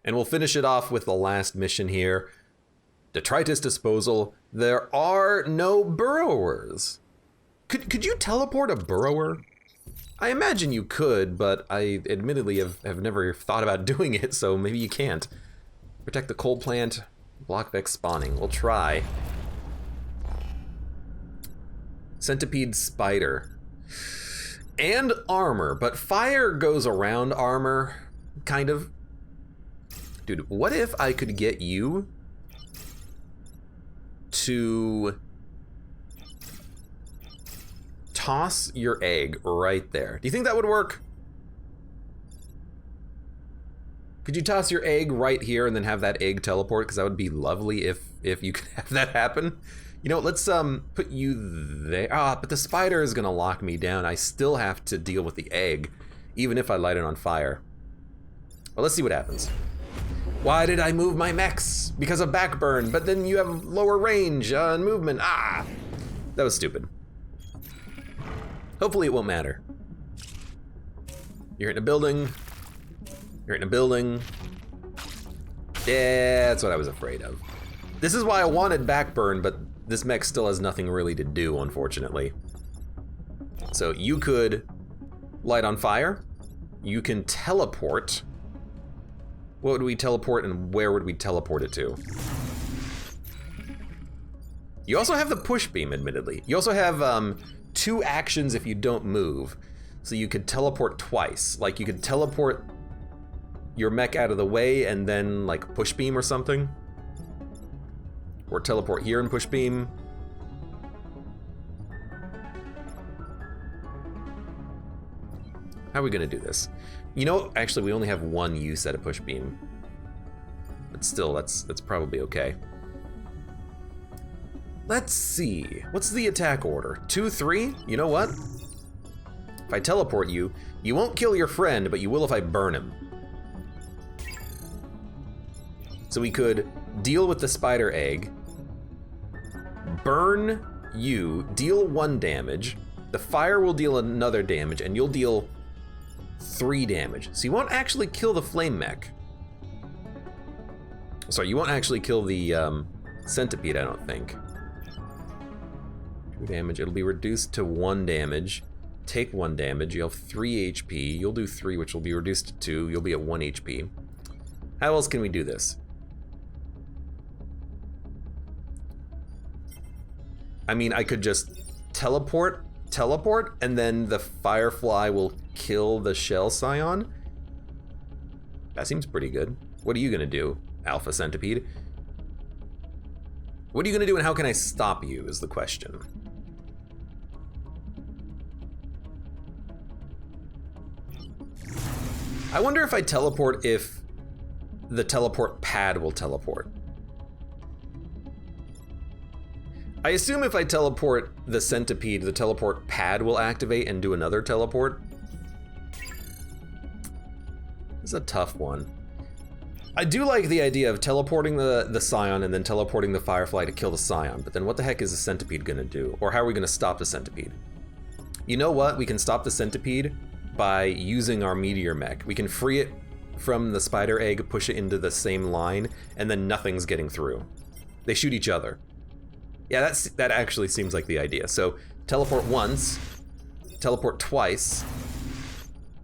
And we'll finish it off with the last mission here. Detritus disposal. There are no burrowers. Could you teleport a burrower? I imagine you could, but I admittedly have never thought about doing it, so maybe you can't. Protect the coal plant. Block Vex spawning. We'll try. Centipede spider. And armor, but fire goes around armor, kind of. Dude, what if I could get you to toss your egg right there? Do you think that would work? Could you toss your egg right here and then have that egg teleport? Because that would be lovely if you could have that happen. You know, let's put you there. Ah, but the spider is gonna lock me down. I still have to deal with the egg, even if I light it on fire. Well, let's see what happens. Why did I move my mechs? Because of backburn, but then you have lower range and movement. Ah, that was stupid. Hopefully it won't matter. You're in a building. You're in a building. Yeah, that's what I was afraid of. This is why I wanted backburn, but this mech still has nothing really to do, unfortunately. So you could light on fire. You can teleport. What would we teleport and where would we teleport it to? You also have the push beam, admittedly. You also have 2 actions if you don't move. So you could teleport twice. Like you could teleport your mech out of the way and then like push beam or something. Or teleport here and push beam. How are we gonna do this? You know, actually we only have 1 use at a push beam. But still, that's probably okay. Let's see, what's the attack order? 2, 3? You know what? If I teleport you, you won't kill your friend, but you will if I burn him. So we could deal with the spider egg, burn you, deal 1 damage, the fire will deal another damage, and you'll deal 3 damage. So you won't actually kill the flame mech. Sorry, you won't actually kill the centipede, I don't think. 2 damage, it'll be reduced to 1 damage. Take 1 damage, you'll have 3 HP, you'll do 3, which will be reduced to 2, you'll be at 1 HP. How else can we do this? I mean, I could just teleport, and then the firefly will kill the shell scion. That seems pretty good. What are you gonna do, Alpha Centipede? What are you gonna do and how can I stop you is the question. I wonder if I teleport if the teleport pad will teleport. I assume if I teleport the centipede, the teleport pad will activate and do another teleport. This is a tough one. I do like the idea of teleporting the scion and then teleporting the firefly to kill the scion, but then what the heck is the centipede gonna do? Or how are we gonna stop the centipede? You know what? We can stop the centipede by using our meteor mech. We can free it from the spider egg, push it into the same line, and then nothing's getting through. They shoot each other. Yeah, that actually seems like the idea. So teleport once, teleport twice.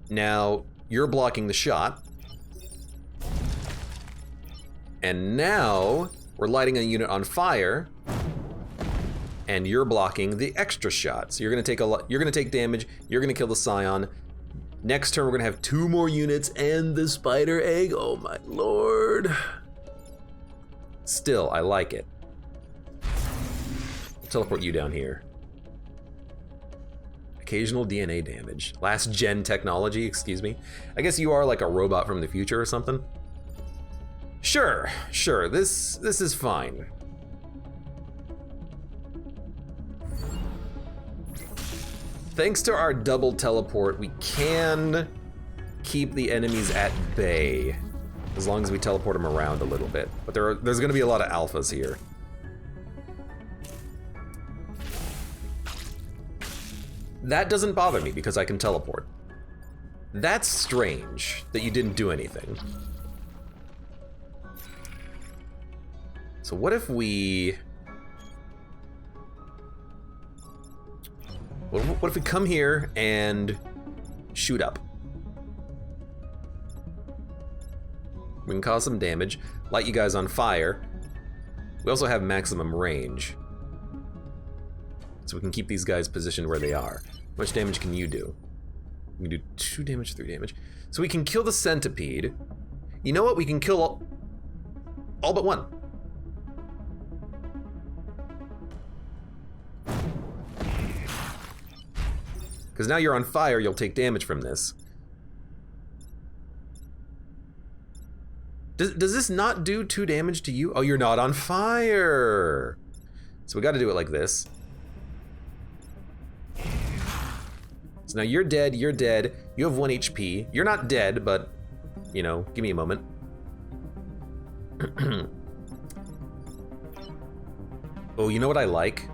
Now you're blocking the shot. And now we're lighting a unit on fire and you're blocking the extra shot. So you're gonna take damage, you're gonna kill the scion. Next turn we're gonna have 2 more units and the spider egg. Oh my lord. Still, I like it. Teleport you down here. Occasional DNA damage. Last gen technology, excuse me. I guess you are like a robot from the future or something. Sure, this is fine. Thanks to our double teleport, we can keep the enemies at bay as long as we teleport them around a little bit. But there's gonna be a lot of alphas here. That doesn't bother me because I can teleport. That's strange that you didn't do anything. So what if we... What if we come here and shoot up? We can cause some damage, light you guys on fire. We also have maximum range. So we can keep these guys positioned where they are. How much damage can you do? We can do 2 damage, 3 damage. So we can kill the centipede. You know what? We can kill all but one. Because now you're on fire, you'll take damage from this. Does this not do 2 damage to you? Oh, you're not on fire. So we got to do it like this. So now you're dead, you have 1 HP. You're not dead, but, you know, give me a moment. Oh, you know what I like?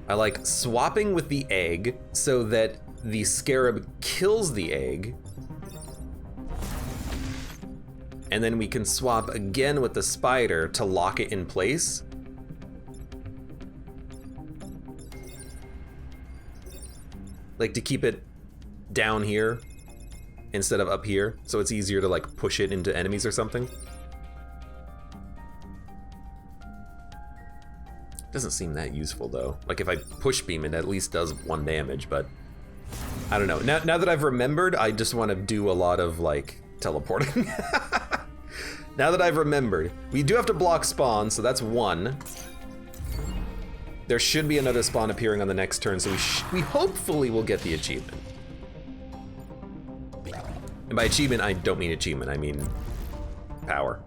I like swapping with the egg so that the scarab kills the egg. And then we can swap again with the spider to lock it in place. Like to keep it down here instead of up here, so it's easier to like push it into enemies or something. Doesn't seem that useful though. Like if I push beam it at least does 1 damage, but I don't know. Now that I've remembered, I just want to do a lot of like teleporting. Now that I've remembered, we do have to block spawn, so that's 1. There should be another spawn appearing on the next turn, so we hopefully will get the achievement. And by achievement, I don't mean achievement, I mean power.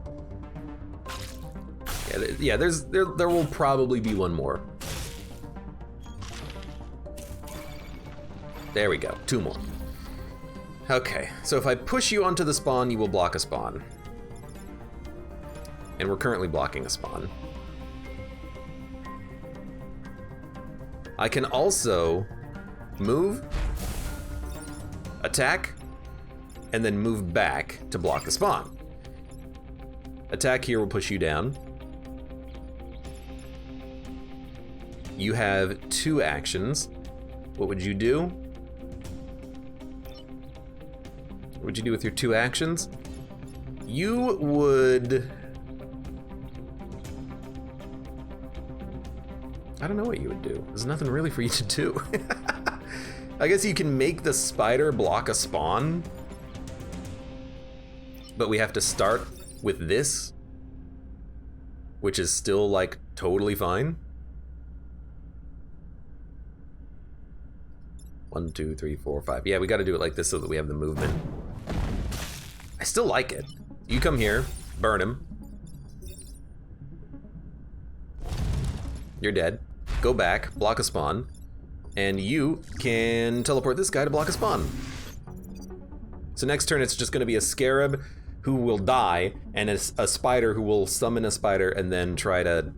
Yeah, there will probably be 1 more. There we go, 2 more. Okay, so if I push you onto the spawn, you will block a spawn. And we're currently blocking a spawn. I can also move, attack, and then move back to block the spawn. Attack here will push you down. You have 2 actions. What would you do? What would you do with your 2 actions? You would... I don't know what you would do. There's nothing really for you to do. I guess you can make the spider block a spawn, but we have to start with this, which is still like totally fine. 1, 2, 3, 4, 5. Yeah, we got to do it like this so that we have the movement. I still like it. You come here, burn him. You're dead. Go back, block a spawn, and you can teleport this guy to block a spawn. So next turn it's just going to be a scarab who will die, and a spider who will summon a spider and then try to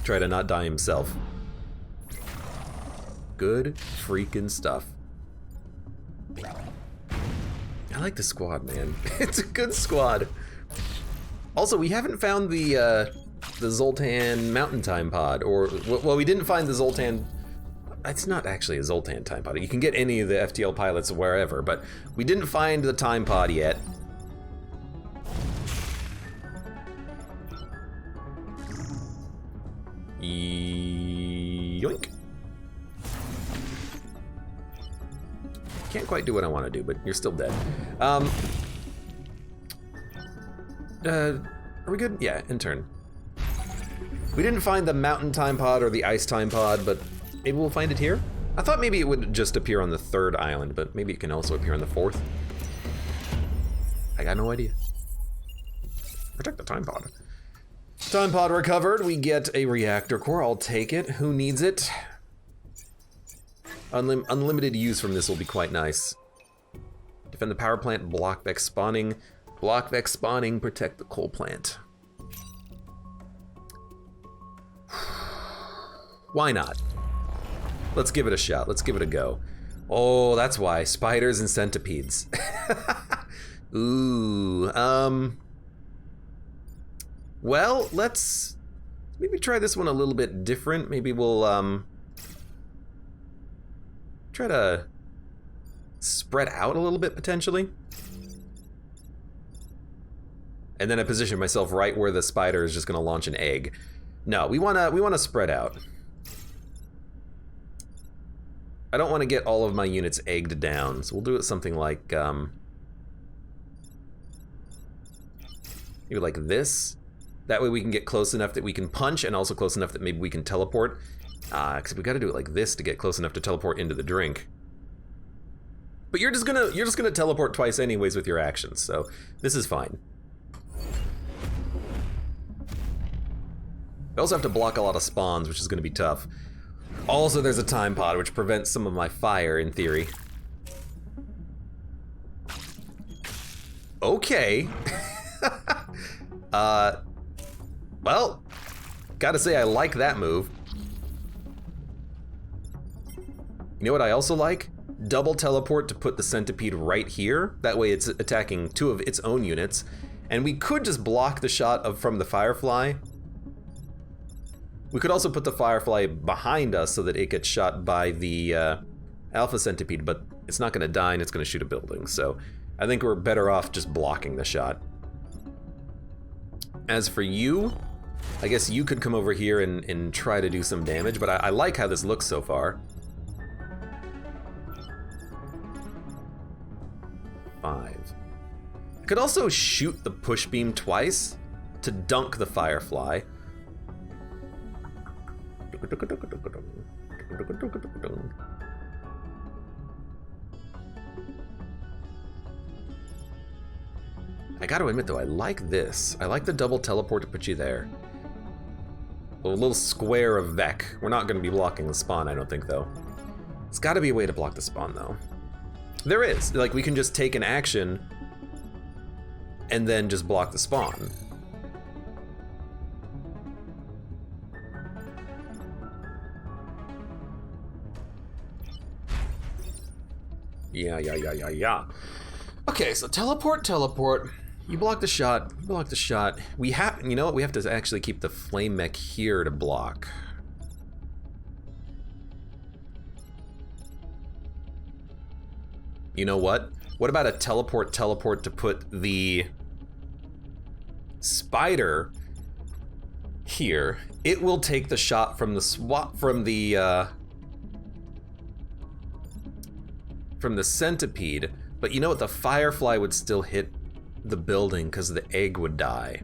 not die himself. Good freaking stuff. I like the squad, man. It's a good squad. Also, we haven't found the Zoltan Mountain Time Pod, or, well, we didn't find the Zoltan, it's not actually a Zoltan Time Pod. You can get any of the FTL pilots wherever, but we didn't find the Time Pod yet. Yoink. Can't quite do what I want to do, but you're still dead. Are we good? Yeah, in turn. We didn't find the Mountain Time Pod or the Ice Time Pod, but maybe we'll find it here? I thought maybe it would just appear on the 3rd island, but maybe it can also appear on the 4th. I got no idea. Protect the Time Pod. Time Pod recovered. We get a reactor core. I'll take it. Who needs it? Unlimited use from this will be quite nice. Defend the power plant, block Vex spawning. Block Vex spawning, protect the coal plant. Why not? Let's give it a shot. Let's give it a go. Oh, that's why. Spiders and centipedes. Ooh, well, let's maybe try this one a little bit different. Maybe we'll, try to spread out a little bit, potentially. And then I position myself right where the spider is just gonna launch an egg. No, we wanna spread out. I don't want to get all of my units egged down, so we'll do it something like, maybe like this. That way we can get close enough that we can punch, and also close enough that maybe we can teleport. Because we gotta do it like this to get close enough to teleport into the drink. But you're just gonna teleport twice anyways with your actions, so this is fine. I also have to block a lot of spawns, which is gonna be tough. Also, there's a time pod, which prevents some of my fire, in theory. Okay. Well, gotta say I like that move. You know what I also like? Double teleport to put the centipede right here. That way it's attacking two of its own units. And we could just block the shot from the firefly. We could also put the firefly behind us so that it gets shot by the alpha centipede, but it's not gonna die and it's gonna shoot a building. So I think we're better off just blocking the shot. As for you, I guess you could come over here and try to do some damage, but I like how this looks so far. 5. I could also shoot the push beam twice to dunk the firefly. I gotta admit though, I like this. I like the double teleport to put you there. A little square of Vec. We're not gonna be blocking the spawn, I don't think though. There's gotta be a way to block the spawn though. There is. Like, we can just take an action and then just block the spawn. Yeah. Okay, so teleport. You block the shot, We have, you know what? We have to actually keep the flame mech here to block. You know what? What about a teleport to put the spider here? It will take the shot from the centipede, but you know what? The firefly would still hit the building because the egg would die.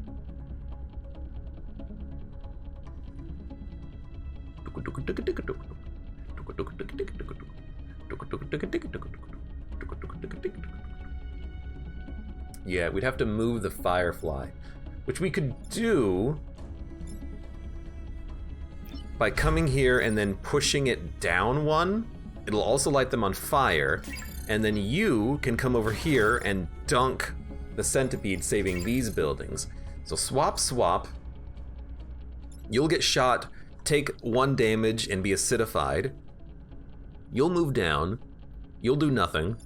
Yeah, we'd have to move the firefly, which we could do by coming here and then pushing it down one. It'll also light them on fire, and then you can come over here and dunk the centipede, saving these buildings. So swap. You'll get shot, take 1 damage, and be acidified. You'll move down. You'll do nothing.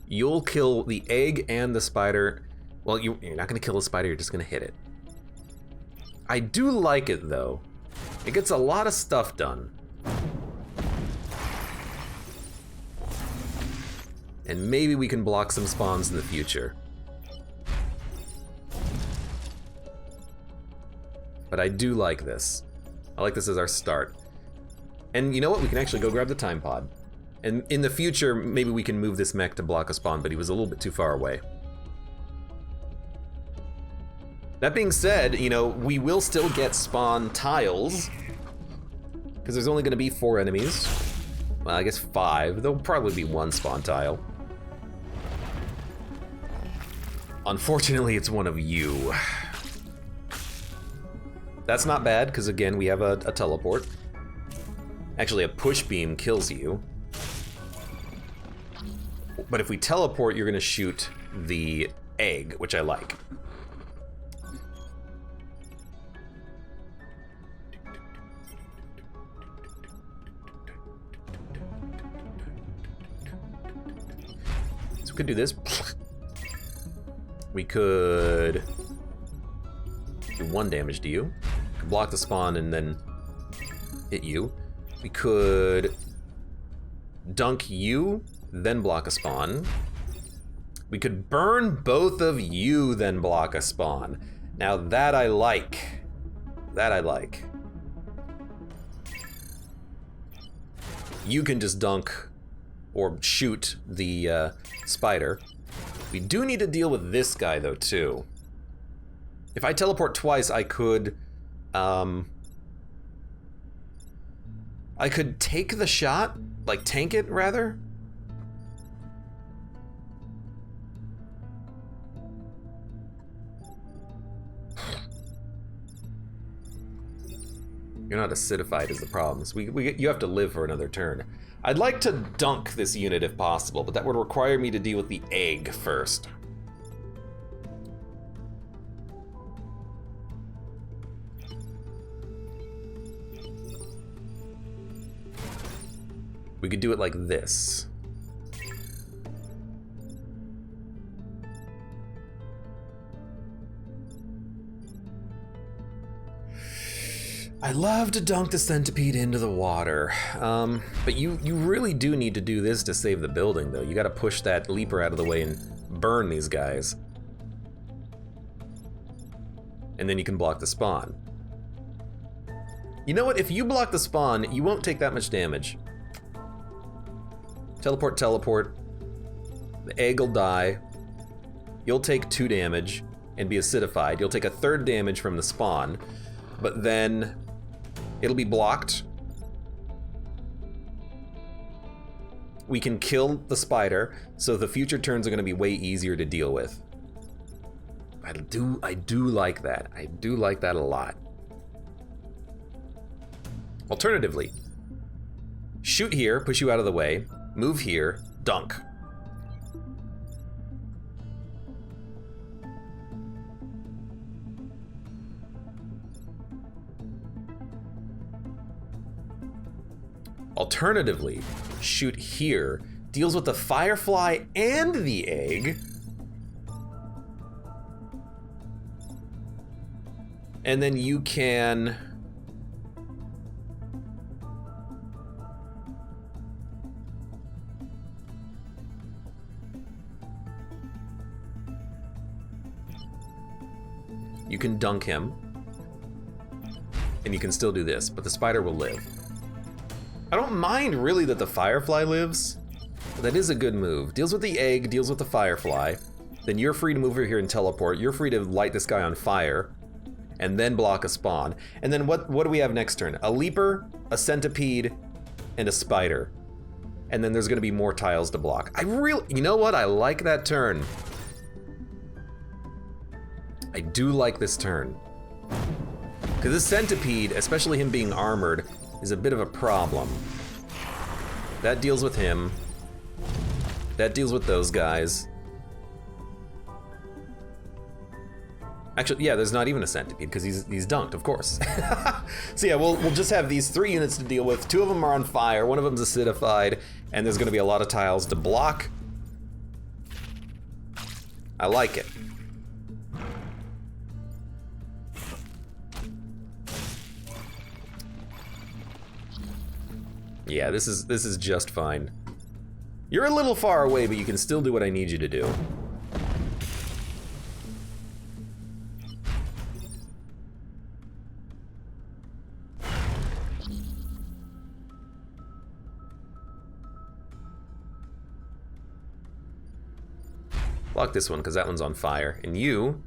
You'll kill the egg and the spider. Well, you're not gonna kill the spider, you're just gonna hit it. I do like it though. It gets a lot of stuff done. And maybe we can block some spawns in the future. But I do like this. I like this as our start. And you know what? We can actually go grab the time pod. And in the future, maybe we can move this mech to block a spawn, but he was a little bit too far away. That being said, you know, we will still get spawn tiles, because there's only going to be 4 enemies. Well, I guess 5. There'll probably be 1 spawn tile. Unfortunately, it's one of you. That's not bad, because again, we have a teleport. Actually, a push beam kills you. But if we teleport, you're gonna shoot the egg, which I like. So we could do this. We could do 1 damage to you. We could block the spawn and then hit you. We could dunk you, then block a spawn. We could burn both of you, then block a spawn. Now that I like. That I like. You can just dunk or shoot the spider. We do need to deal with this guy though too. If I teleport twice, I could take the shot, like tank it rather. You're not acidified is the problem. So you have to live for another turn. I'd like to dunk this unit if possible, but that would require me to deal with the egg first. We could do it like this. I love to dunk the centipede into the water, but you really do need to do this to save the building, though. You gotta push that leaper out of the way and burn these guys. And then you can block the spawn. You know what? If you block the spawn, you won't take that much damage. Teleport, teleport. The egg will die. You'll take 2 damage and be acidified. You'll take a 3rd damage from the spawn, but then it'll be blocked. We can kill the spider, so the future turns are gonna be way easier to deal with. I do like that. I do like that a lot. Alternatively, shoot here, push you out of the way, move here, dunk. Alternatively, shoot here, deals with the firefly and the egg. And then you can dunk him, and you can still do this, but the spider will live. I don't mind really that the firefly lives, but that is a good move. Deals with the egg, deals with the firefly, then you're free to move over here and teleport. You're free to light this guy on fire, and then block a spawn. And then what do we have next turn? A leaper, a centipede, and a spider. And then there's gonna be more tiles to block. You know what? I like that turn. I do like this turn. Because this centipede, especially him being armored, is a bit of a problem. That deals with him. That deals with those guys. Actually, yeah, there's not even a centipede because he's dunked, of course. So yeah, we'll just have these 3 units to deal with. 2 of them are on fire, 1 of them's acidified, and there's gonna be a lot of tiles to block. I like it. Yeah, this is just fine. You're a little far away, but you can still do what I need you to do. Block this one, because that one's on fire. And you...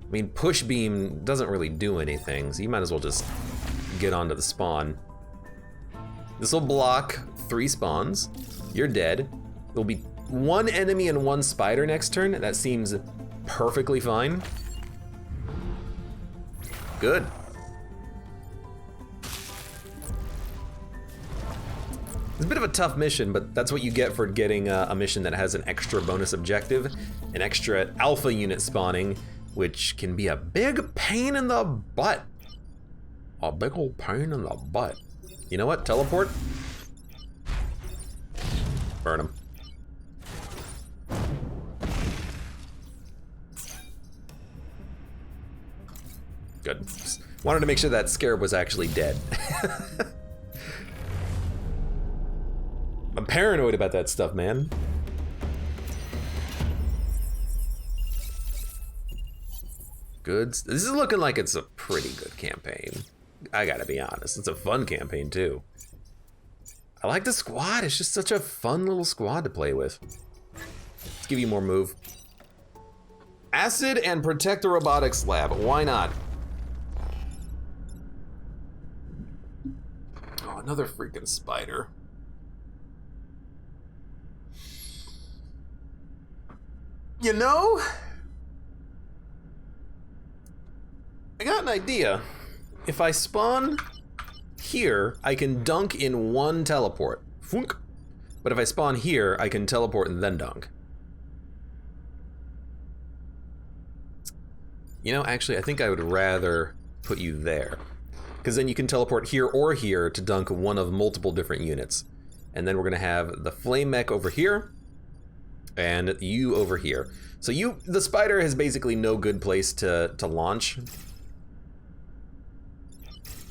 I mean, push beam doesn't really do anything, so you might as well just get onto the spawn. This will block 3 spawns. You're dead. There'll be 1 enemy and 1 spider next turn. That seems perfectly fine. Good. It's a bit of a tough mission, but that's what you get for getting a mission that has an extra bonus objective, an extra alpha unit spawning, which can be a big pain in the butt. A big old pain in the butt. You know what? Teleport. Burn him. Wanted to make sure that scarab was actually dead. I'm paranoid about that stuff, man. Good. This is looking like it's a pretty good campaign. I gotta be honest. It's a fun campaign, too. I like the squad. It's just such a fun little squad to play with. Let's give you more move. Acid and protect the robotics lab. Why not? Oh, another freaking spider. You know, I got an idea. If I spawn here, I can dunk in one teleport. Funk. But if I spawn here, I can teleport and then dunk. You know, actually, I think I would rather put you there. Because then you can teleport here or here to dunk one of multiple different units. And then we're gonna have the flame mech over here, and you over here. So the spider has basically no good place to launch.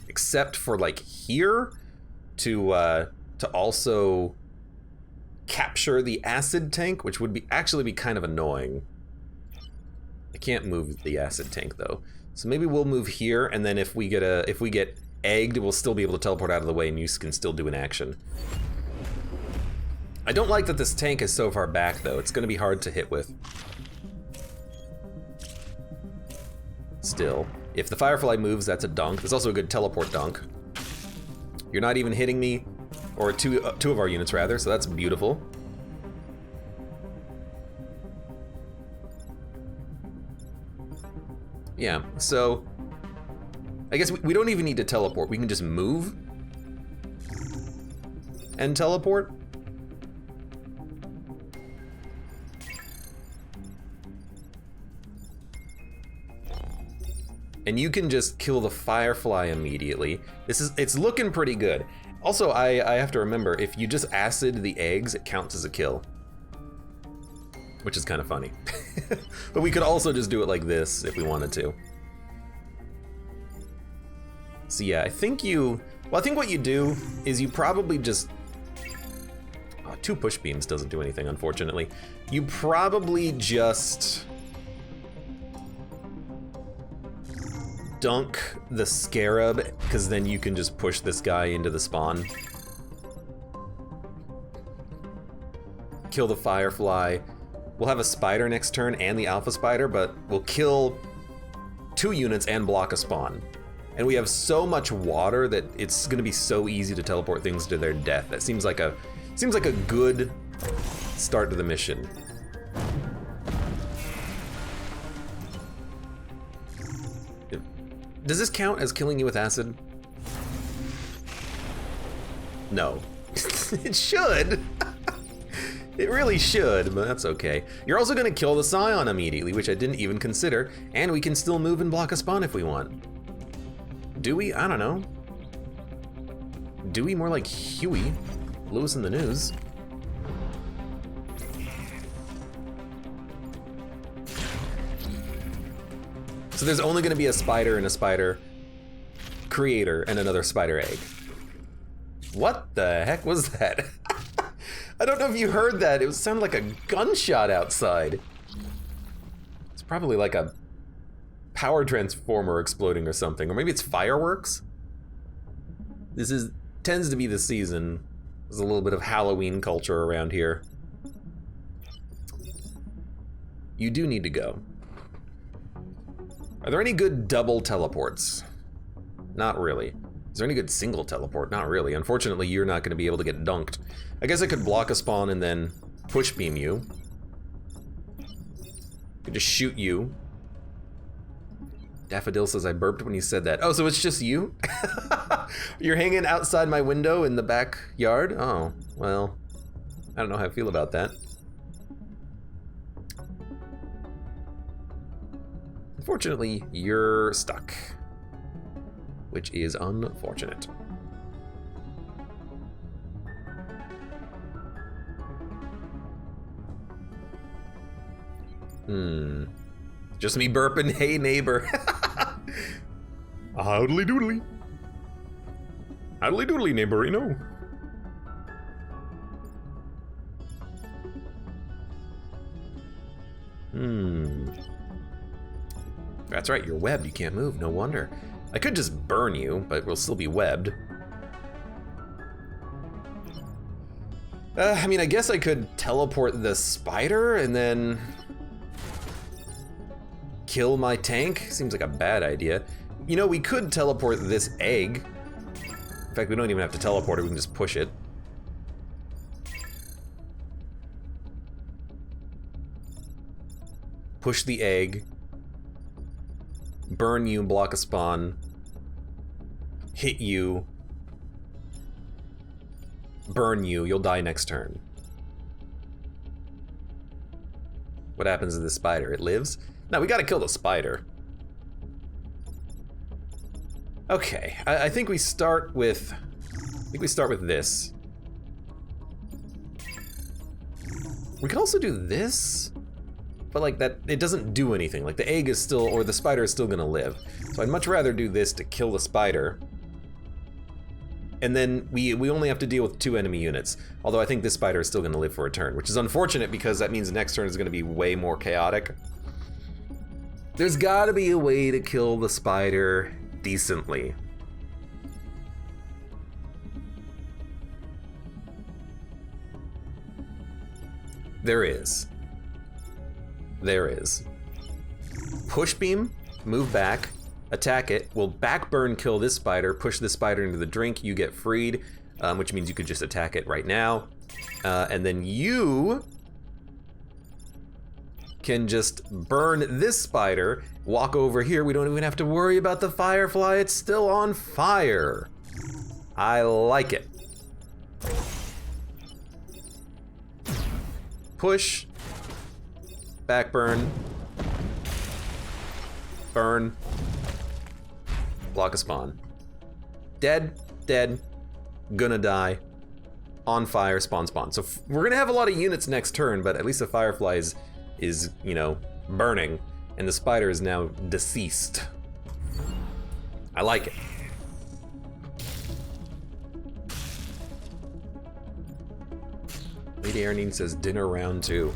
Except for like here to also capture the acid tank, which would actually be kind of annoying. I can't move the acid tank though. So maybe we'll move here, and then if we get egged, we'll still be able to teleport out of the way and you can still do an action. I don't like that this tank is so far back though. It's gonna be hard to hit with. Still, if the Firefly moves, that's a dunk. There's also a good teleport dunk. You're not even hitting me, or two of our units rather, so that's beautiful. Yeah, so I guess we don't even need to teleport. We can just move and teleport. And you can just kill the Firefly immediately. It's looking pretty good. Also, I have to remember, if you just acid the eggs, it counts as a kill. Which is kind of funny. But we could also just do it like this if we wanted to. So yeah, I think what you do is you probably just... Oh, 2 push beams doesn't do anything, unfortunately. You probably just... dunk the scarab, because then you can just push this guy into the spawn. Kill the Firefly. We'll have a spider next turn and the alpha spider, but we'll kill 2 units and block a spawn. And we have so much water that it's gonna be so easy to teleport things to their death. That seems like a good start to the mission. Does this count as killing you with acid? No. It should. It really should, but that's okay. You're also gonna kill the Scion immediately, which I didn't even consider, and we can still move and block a spawn if we want. Do we? I don't know. Do we? More like Huey. Lewis in the news. So there's only gonna be a spider and a spider creator and another spider egg. What the heck was that? I don't know if you heard that. It sounded like a gunshot outside. It's probably like a power transformer exploding or something, or maybe it's fireworks. Tends to be the season. There's a little bit of Halloween culture around here. You do need to go. Are there any good double teleports? Not really. Is there any good single teleport? Not really. Unfortunately, you're not going to be able to get dunked. I guess I could block a spawn and then push beam you. Could just shoot you. Daffodil says I burped when you said that. Oh, so it's just you? You're hanging outside my window in the backyard? Oh, well, I don't know how I feel about that. Unfortunately, you're stuck, which is unfortunate. Just me burping, hey neighbor. Howdly doodly. Howdly doodly, neighborino. That's right, you're webbed, you can't move, no wonder. I could just burn you, but we'll still be webbed. I mean, I guess I could teleport the spider and then kill my tank. Seems like a bad idea. You know, we could teleport this egg. In fact, we don't even have to teleport it, we can just push it. Push the egg. Burn you, block a spawn. Hit you. Burn you, you'll die next turn. What happens to the spider? It lives? No, we gotta kill the spider. Okay, I think we start with... this. We could also do this, but like that, it doesn't do anything. Like the egg is still, or the spider is still gonna live. So I'd much rather do this to kill the spider. And then we only have to deal with 2 enemy units. Although I think this spider is still gonna live for a turn, which is unfortunate because that means the next turn is gonna be way more chaotic. There's gotta be a way to kill the spider decently. There is. There is. Push beam, move back, attack it, will backburn kill this spider, push this spider into the drink, you get freed, which means you could just attack it right now. And then you can just burn this spider, walk over here, we don't even have to worry about the firefly, it's still on fire. I like it. Push, backburn, burn, block a spawn. Dead, dead, gonna die, on fire, spawn, spawn. So we're gonna have a lot of units next turn, but at least the firefly is, you know, burning, and the spider is now deceased. I like it. Lady Airnine says dinner round 2.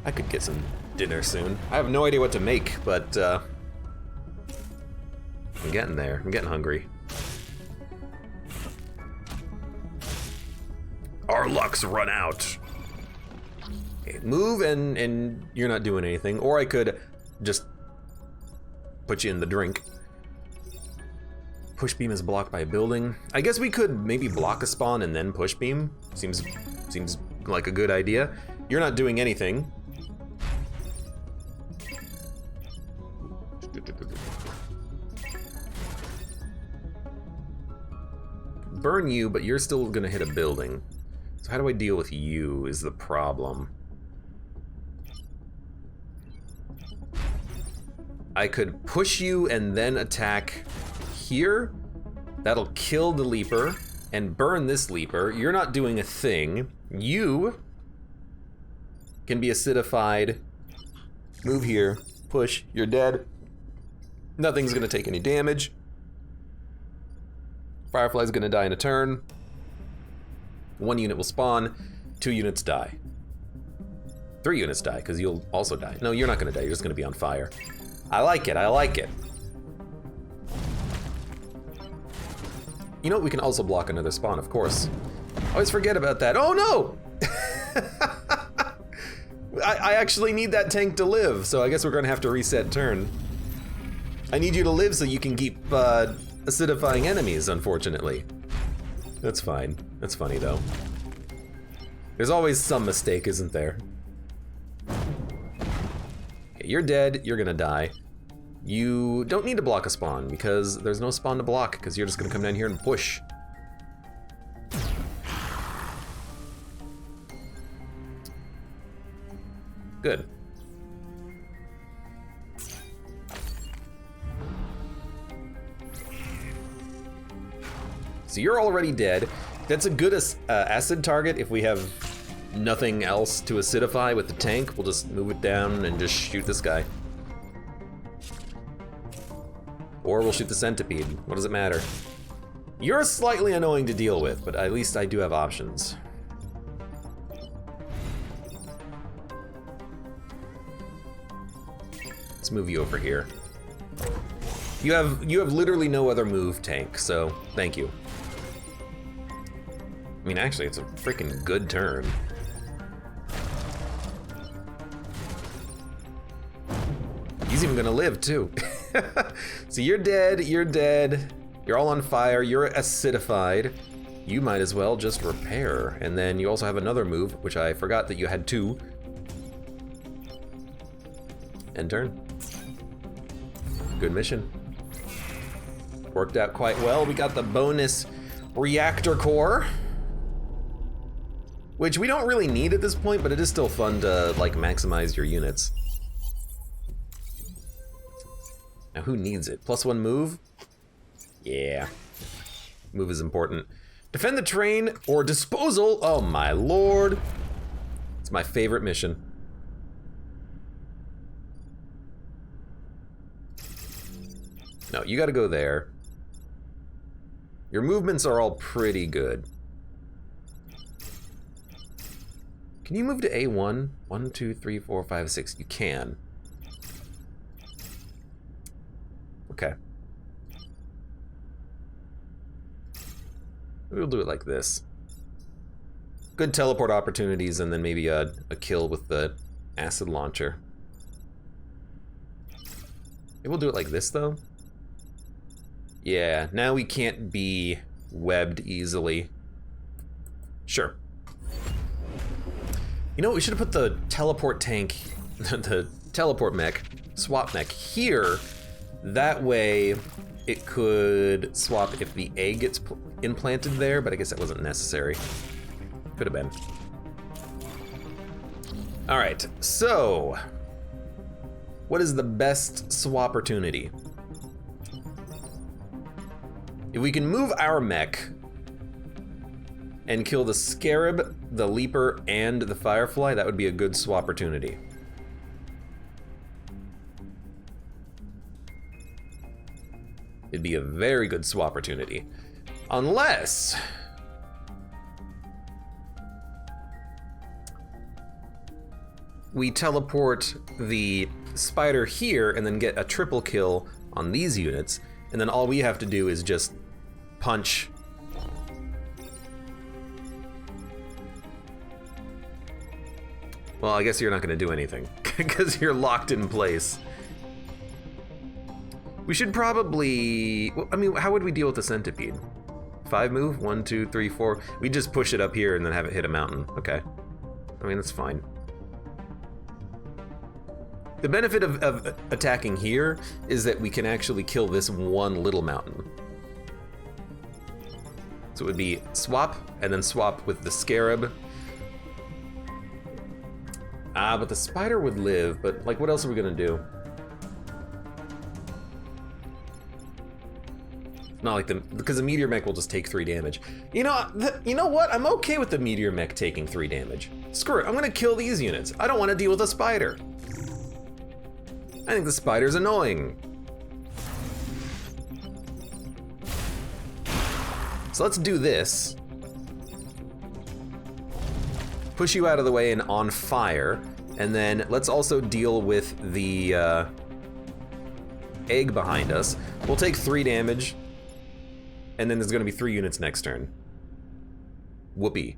I could get some dinner soon. I have no idea what to make, but I'm getting there. I'm getting hungry. Our luck's run out. Okay, move and you're not doing anything. Or I could just put you in the drink. Push beam is blocked by a building. I guess we could maybe block a spawn and then push beam. Seems like a good idea. You're not doing anything. Burn you, but you're still gonna hit a building. So how do I deal with you is the problem. I could push you and then attack here. That'll kill the leaper and burn this leaper. You're not doing a thing. You can be acidified. Move here, push, you're dead. Nothing's gonna take any damage. Firefly's gonna die in a turn. 1 unit will spawn, 2 units die. 3 units die, because you'll also die. No, you're not gonna die, you're just gonna be on fire. I like it, I like it. You know, we can also block another spawn, of course. I always forget about that. Oh no! I actually need that tank to live, so I guess we're gonna have to reset turn. I need you to live so you can keep acidifying enemies, unfortunately. That's fine. That's funny, though. There's always some mistake, isn't there? Okay, you're dead, you're gonna die. You don't need to block a spawn, because there's no spawn to block, because you're just gonna come down here and push. Good. So you're already dead. That's a good acid target if we have nothing else to acidify with the tank. We'll just move it down and just shoot this guy. Or we'll shoot the centipede. What does it matter? You're slightly annoying to deal with, but at least I do have options. Let's move you over here. You have literally no other move tank, so thank you. I mean, actually, it's a freaking good turn. He's even gonna live too. So you're dead, you're all on fire, you're acidified. You might as well just repair. And then you also have another move, which I forgot that you had 2. End turn. Good mission. Worked out quite well. We got the bonus reactor core, which we don't really need at this point, but it is still fun to like maximize your units. Now who needs it? +1 move? Yeah. Move is important. Defend the train or disposal. Oh my lord. It's my favorite mission. No, you gotta go there. Your movements are all pretty good. Can you move to A1? 1, 2, 3, 4, 5, 6. You can. Okay. We'll do it like this. Good teleport opportunities and then maybe a kill with the acid launcher. Maybe we'll do it like this though. Yeah, now we can't be webbed easily. Sure. You know, we should have put the teleport tank, the teleport mech, swap mech here. That way it could swap if the egg gets implanted there, but I guess that wasn't necessary. Could have been. All right, so what is the best swap opportunity? If we can move our mech and kill the scarab, the leaper, and the firefly, that would be a good swap opportunity. It'd be a very good swap opportunity. Unless we teleport the spider here and then get a triple kill on these units, and then all we have to do is just punch. Well, I guess you're not going to do anything because you're locked in place. We should probably, I mean, how would we deal with the centipede? 5 move, 1, 2, 3, 4. We just push it up here and then have it hit a mountain. Okay. I mean, that's fine. The benefit of attacking here is that we can actually kill this one little mountain. So it would be swap, and then swap with the scarab. But the spider would live, but like what else are we gonna do? Not like because the meteor mech will just take 3 damage. You know what? I'm okay with the meteor mech taking 3 damage. Screw it, I'm gonna kill these units. I don't wanna deal with a spider. I think the spider's annoying. So let's do this. Push you out of the way and on fire. And then let's also deal with the egg behind us. We'll take 3 damage. And then there's gonna be 3 units next turn. Whoopee.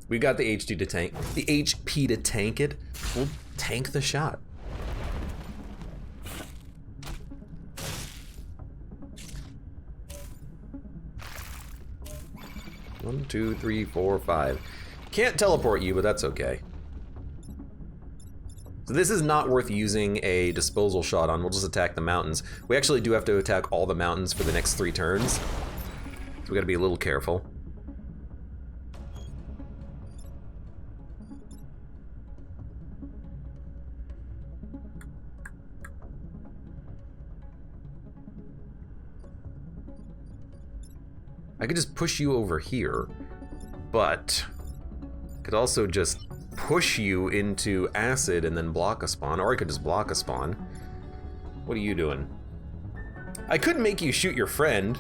We got the HP to tank it. We'll tank the shot. One, 2, 3, 4, 5. Can't teleport you, but that's okay. So this is not worth using a disposal shot on. We'll just attack the mountains. We actually do have to attack all the mountains for the next 3 turns. So we gotta be a little careful. I could just push you over here, but could also just push you into acid and then block a spawn, or I could just block a spawn. What are you doing? I could make you shoot your friend.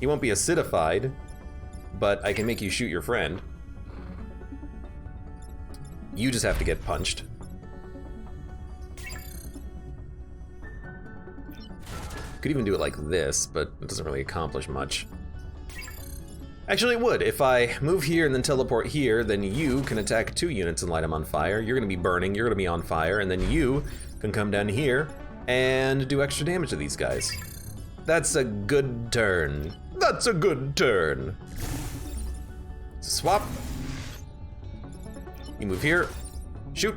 He won't be acidified, but I can make you shoot your friend. You just have to get punched. Could even do it like this, but it doesn't really accomplish much. Actually, it would. If I move here and then teleport here, then you can attack 2 units and light them on fire. You're gonna be burning, you're gonna be on fire, and then you can come down here and do extra damage to these guys. That's a good turn. That's a good turn. Swap. You move here, shoot.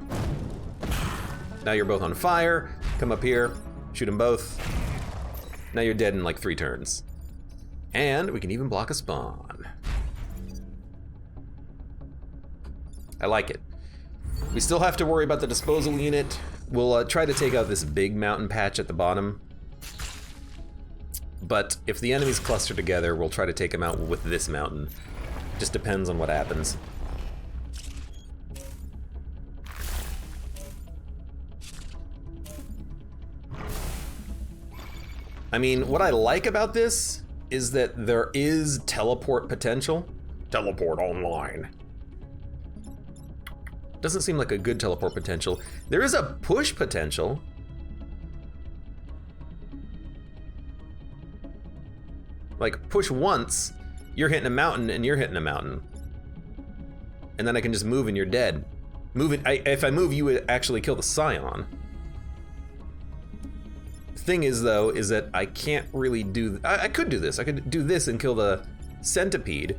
Now you're both on fire. Come up here, shoot them both. Now you're dead in like 3 turns. And we can even block a spawn. I like it. We still have to worry about the disposal unit. We'll try to take out this big mountain patch at the bottom. But if the enemies cluster together, we'll try to take them out with this mountain. Just depends on what happens. I mean, what I like about this is that there is teleport potential. Teleport online. Doesn't seem like a good teleport potential. There is a push potential. Like, push once, you're hitting a mountain and you're hitting a mountain. And then I can just move and you're dead. If I move, you would actually kill the Scion. Thing is, though, is that I can't really do... I could do this. I could do this and kill the centipede.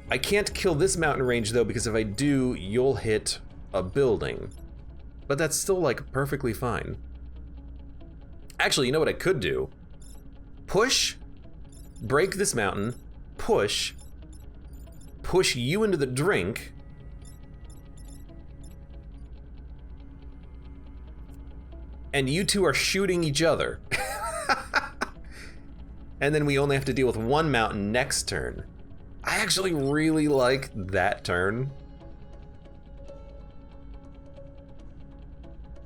I can't kill this mountain range, though, because if I do, you'll hit a building. But that's still, like, perfectly fine. Actually, you know what I could do? Push, break this mountain, push you into the drink, and you two are shooting each other. And then we only have to deal with 1 mountain next turn. I actually really like that turn.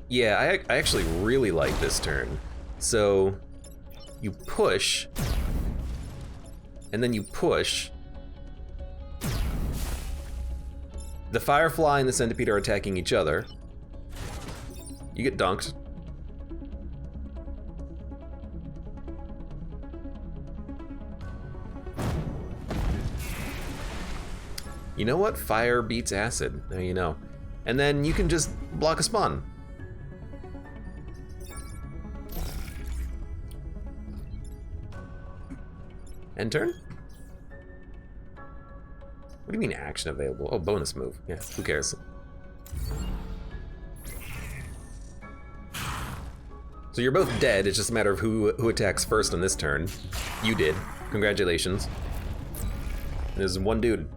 Yeah, I actually really like this turn. So, you push, and then you push. The Firefly and the Centipede are attacking each other. You get dunked. You know what? Fire beats acid. Now you know. And then you can just block a spawn. End turn? What do you mean action available? Oh, bonus move. Yeah, who cares? So you're both dead. It's just a matter of who attacks first on this turn. You did. Congratulations. There's 1 dude.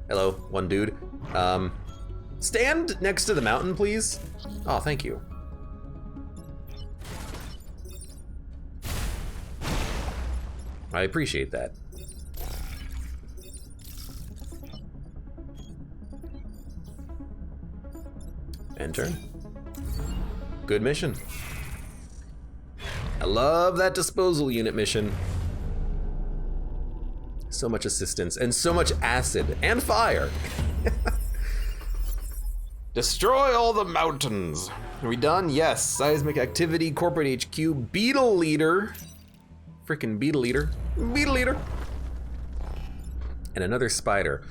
Hello, 1 dude. Stand next to the mountain, please. Oh, thank you. I appreciate that. End turn. Good mission. I love that disposal unit mission. So much assistance and so much acid and fire. Destroy all the mountains. Are we done? Yes. Seismic activity, corporate HQ, beetle leader. Frickin' beetle leader. Beetle leader. And another spider.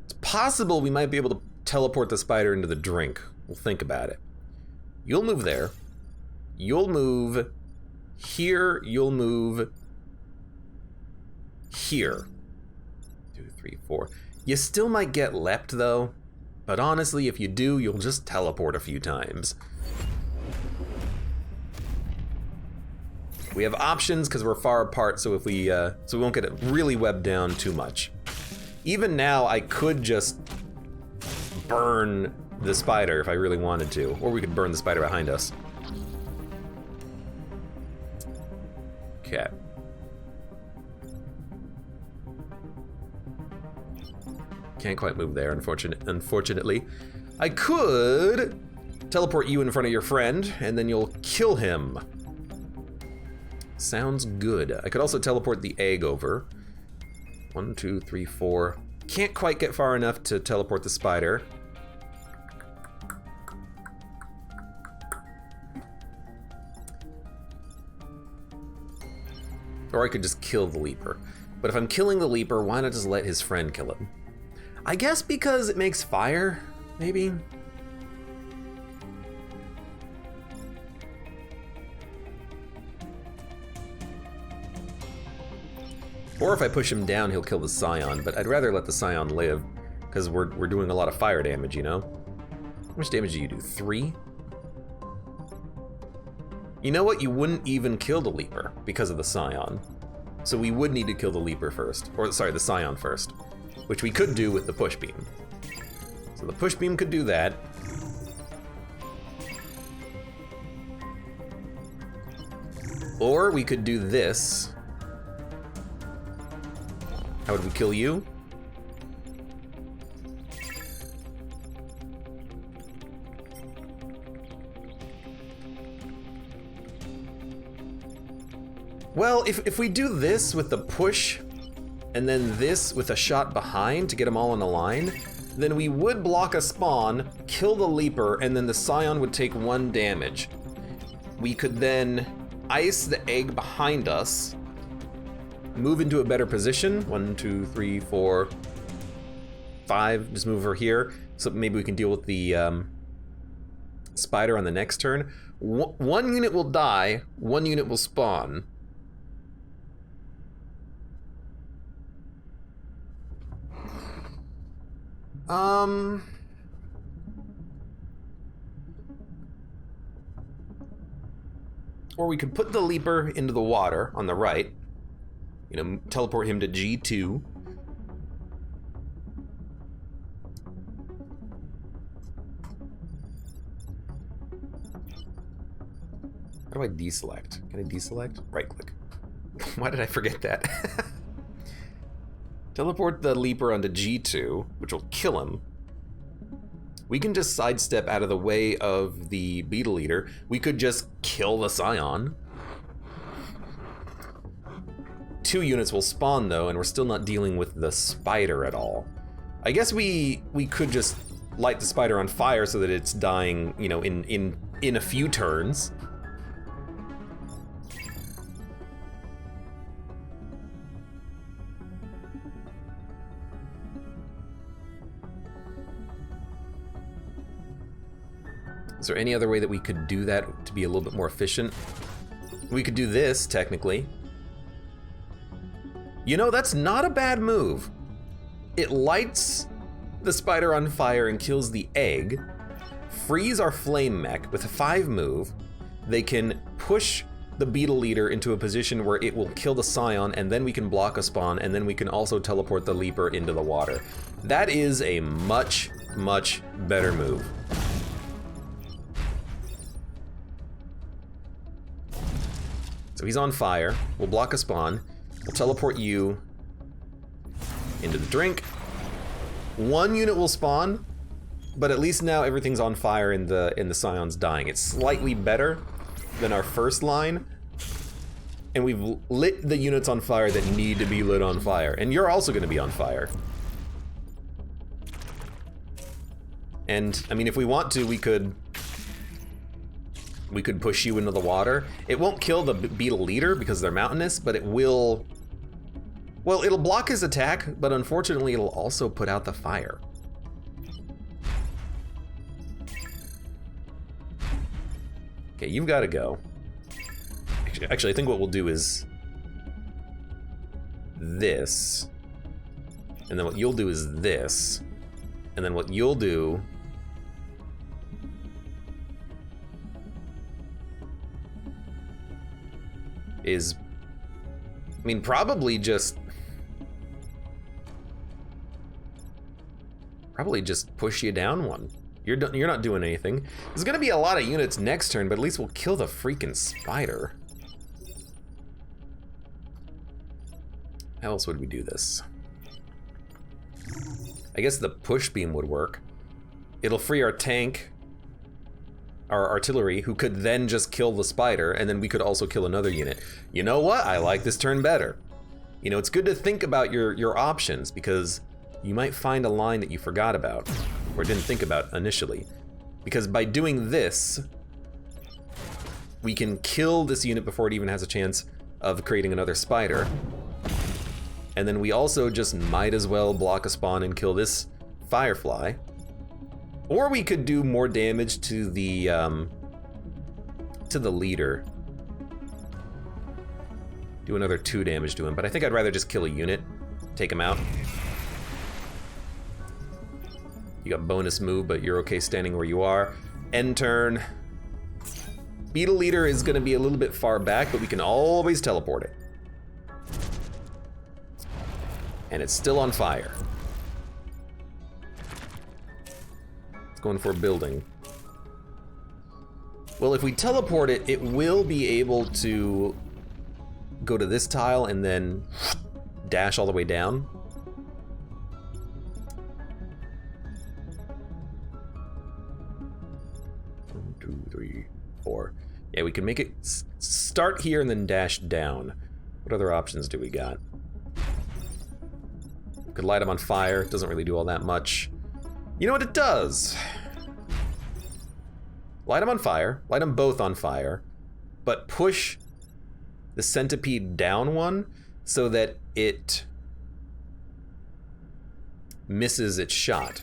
It's possible we might be able to teleport the spider into the drink. We'll think about it. You'll move there. You'll move here. You'll move here. 2, 3, 4. You still might get leapt though, but honestly, if you do, you'll just teleport a few times. We have options because we're far apart, so if we so we won't get it really webbed down too much. Even now, I could just burn the spider if I really wanted to, or we could burn the spider behind us. Okay. Can't quite move there, unfortunately. I could teleport you in front of your friend, and then you'll kill him. Sounds good. I could also teleport the egg over. 1, 2, 3, 4. Can't quite get far enough to teleport the spider. Or I could just kill the leaper. But if I'm killing the leaper, why not just let his friend kill him? I guess because it makes fire, maybe? Or if I push him down, he'll kill the Scion, but I'd rather let the Scion live, because we're doing a lot of fire damage, you know? How much damage do you do? 3? You know what? You wouldn't even kill the Leaper because of the Scion. So we would need to kill the Leaper first. Or, sorry, the Scion first. Which we could do with the Push Beam. So the Push Beam could do that. Or we could do this. How would we kill you? Well, if we do this with the push, and then this with a shot behind to get them all in a line, then we would block a spawn, kill the Leaper, and then the Scion would take 1 damage. We could then ice the egg behind us, move into a better position. 1, 2, 3, 4, 5. Just move over here. So maybe we can deal with the spider on the next turn. One unit will die, 1 unit will spawn. Or we could put the Leaper into the water on the right. You know, teleport him to G2. How do I deselect? Can I deselect? Right click. Why did I forget that? Teleport the Leaper onto G2, which will kill him. We can just sidestep out of the way of the Beetle Eater. We could just kill the Scion. 2 units will spawn though, and we're still not dealing with the spider at all. I guess we could just light the spider on fire so that it's dying, you know, in a few turns. Is there any other way that we could do that to be a little bit more efficient? We could do this, technically. You know, that's not a bad move. It lights the spider on fire and kills the egg, frees our flame mech with a 5 move. They can push the Beetle Eater into a position where it will kill the Scion, and then we can block a spawn, and then we can also teleport the Leaper into the water. That is a much, much better move. So he's on fire. We'll block a spawn. We'll teleport you into the drink. 1 unit will spawn, but at least now everything's on fire and the Scion's dying. It's slightly better than our first line, and we've lit the units on fire that need to be lit on fire. And you're also going to be on fire. And I mean, if we want to, we could push you into the water. It won't kill the Beetle Eater because they're mountainous, but it will... Well, it'll block his attack, but unfortunately it'll also put out the fire. Okay, you've got to go. Actually, I think what we'll do is this. And then what you'll do is this. And then what you'll do... is, I mean, probably just push you down 1. You're not doing anything. There's gonna be a lot of units next turn, but at least we'll kill the freaking spider. How else would we do this? I guess the push beam would work. It'll free our tank, our artillery, who could then just kill the spider, and then we could also kill another unit. You know what? I like this turn better. You know, it's good to think about your options, because you might find a line that you forgot about, or didn't think about initially. Because by doing this, we can kill this unit before it even has a chance of creating another spider. And then we also just might as well block a spawn and kill this firefly. Or we could do more damage to the leader. Do another 2 damage to him, but I think I'd rather just kill a unit, take him out. You got bonus move, but you're okay standing where you are. End turn. Beetle leader is gonna be a little bit far back, but we can always teleport it. And it's still on fire. It's going for a building. Well, if we teleport it, it will be able to go to this tile and then dash all the way down. One, 2, 3, 4. Yeah, we can make it start here and then dash down. What other options do we got? We could light them on fire. It doesn't really do all that much. You know what it does? Light them on fire. Light them both on fire. But push the centipede down one so that it misses its shot.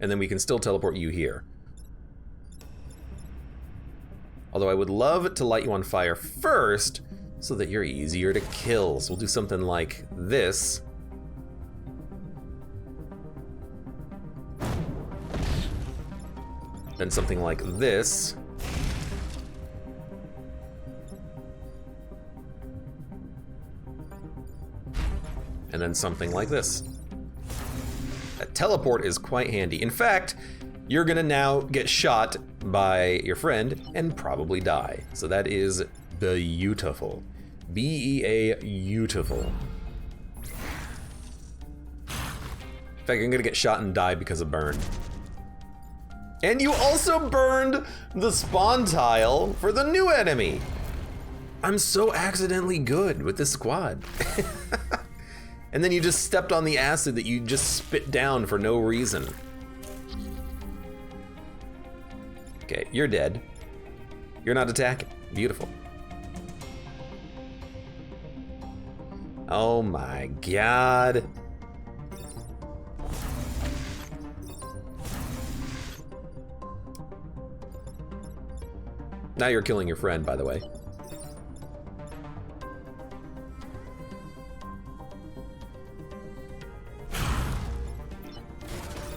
And then we can still teleport you here. Although I would love to light you on fire first so that you're easier to kill. So we'll do something like this. Then something like this. And then something like this. A teleport is quite handy. In fact, you're gonna now get shot by your friend and probably die. So that is beautiful. B-E-A-beautiful. In fact, I'm gonna get shot and die because of burn. And you also burned the spawn tile for the new enemy. I'm so accidentally good with this squad. And then you just stepped on the acid that you just spit down for no reason. Okay, you're dead. You're not attacking. Beautiful. Oh my god. Now you're killing your friend, by the way.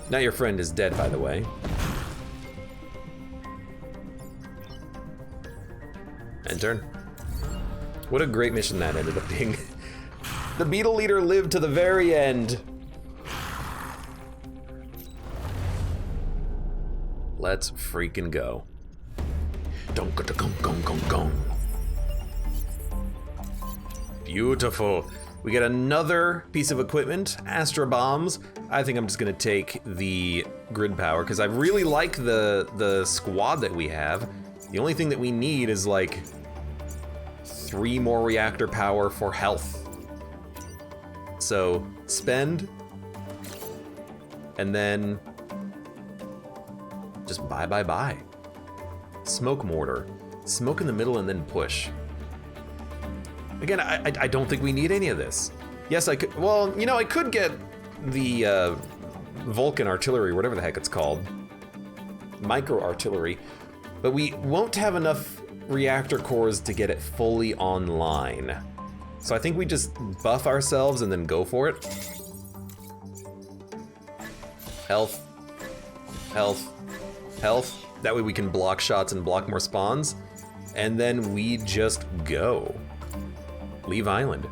Now your friend is dead, by the way. End turn. What a great mission that ended up being. The beetle leader lived to the very end. Let's freaking go. Beautiful. We get another piece of equipment, Astra bombs. I think I'm just gonna take the grid power because I really like the squad that we have. The only thing that we need is like 3 more reactor power for health. So spend, and then just bye. Smoke mortar. Smoke in the middle and then push. Again, I don't think we need any of this. Yes, I could, well, you know, I could get the Vulcan artillery, whatever the heck it's called. Micro artillery, but we won't have enough reactor cores to get it fully online. So I think we just buff ourselves and then go for it. Health, health, health. That way we can block shots and block more spawns. And then we just go. Leave island.